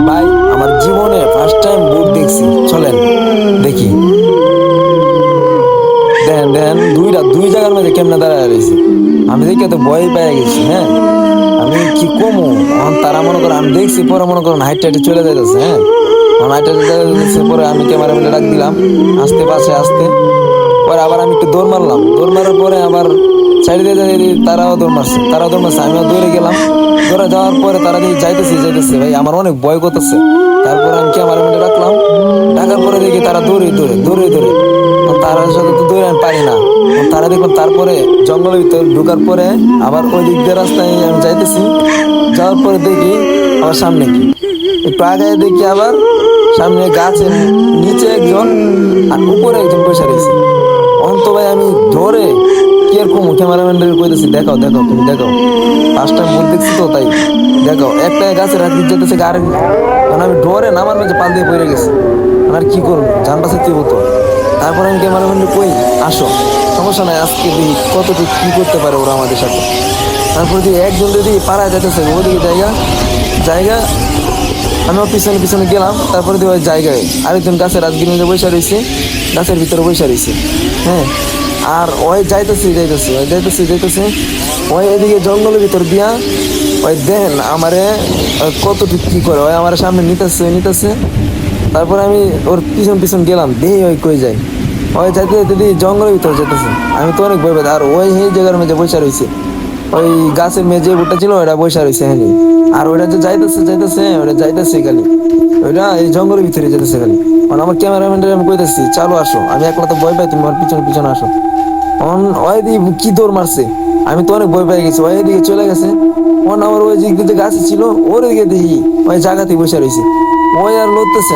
ভাই আমার জীবনে ফার্স্ট টাইম ভূত দেখছি, চলেন দেখি। দেখেন দেখেন দুই জায়গার মধ্যে কেমনে দাঁড়ায় রয়েছে। আমি দেখে তো ভয় পেয়ে গেছি। হ্যাঁ, আমি কি কমু, এখন তারা মনে করো আমি দেখছি, পরে মনে করো হাইট টাইটে চলে যাইতেছে। হ্যাঁ, আমার হাইট টাইটে চলে যাইতেছে, পরে আমি ক্যামেরাম্যানে ডাক দিলাম আসতে, পাশে আসতে। পরে আবার আমি একটু দৌড় মারলাম, দৌড় মারার পরে আবার সাইড দিয়ে তারাও দৌড় মারছে, আমিও দৌড়ে গেলাম। দৌড়ে যাওয়ার পরে তারা দেখি যাইতেছে ভাই, আমার অনেক ভয় করতেছে। তারপরে আমি ক্যামেরাম্যানে ডাকলাম, ডাকার পরে দেখি তারা দৌড়ে তার সাথে তো দৌড়ে আমি পারি না। তারা দেখলাম, তারপরে জঙ্গলের ভিতর ঢুকার পরে আবার ওই দিক দিয়ে রাস্তায় আমি যাইতেছি। যাওয়ার পরে দেখি আবার সামনে কি, একটু আগে দেখি আবার সামনে গাছের নিচে একজন আর উপরে একজন বসে রয়েছে। অন্ত ভাই আমি ধরে কি আর কমু, ক্যামেরাম্যানদের কইতেছি দেখাও দেখাও তুমি দেখাও, ফার্স্ট টাইম ভূত দেখছি তো তাই দেখাও। একটা গাছের হাত দিয়ে যেতেছে আর কারণ আমি ডরে নামার মধ্যে পাল দিয়ে পড়ে গেছি। আর কি করবো, জান বাঁচাতে হতো। তারপর আমি ক্যামেরাম্যানকে কই আসো, সমস্যা নাই, আজকে দেখি কতটুকু কি করতে পারে ওরা আমাদের সাথে। তারপর দিয়ে একজন যদি পাড়ায় যেতেছে ওদিকে জায়গা জায়গা, আমিও পিছনে পিছনে গেলাম। তারপরে দিয়ে ওই জায়গায় আরেকজন গাছের রাজগির মধ্যে বসে রয়েছে, গাছের ভিতরে বসে রয়েছে। হ্যাঁ, আর ওই যাইতেছে ওই এদিকে জঙ্গলের ভিতর দিয়া ওই দেন আমারে কতটুকু কি করে, ওই আমার সামনে নিতেছে। তারপরে আমি ওর পিছন পিছন গেলাম, দেহি ওই কই যায়। ওই যাইতে যাইতে দিই জঙ্গলের ভিতরে যেতেছে, আমি তো অনেক ভয় পাই। আর ওই সেই জায়গার মেঝে বসে রয়েছে, ওই গাছের মেঝে বুটটা ছিল ওটা বসে রয়েছে। হ্যাঁ, আর ওইটা যে যাইতেছে খালি, ওইটা এই জঙ্গলের ভিতরে যেতেছে খালি। মানে আমার ক্যামেরাম্যানটা আমি কইতেছি চালু আসো, আমি একলা তো ভয় পাই, তুমি আমার পিছনে পিছনে আসো। ওই দিকে কি দৌড় মারছে, আমি তো অনেক ভয় পেয়ে গেছি। ওই দিকে চলে গেছে, আমার ওই দিকে যে গাছ ছিল ওর দিকে দেখি ওই জায়গাতে বসে রয়েছে, ওই আর লড়তেছে।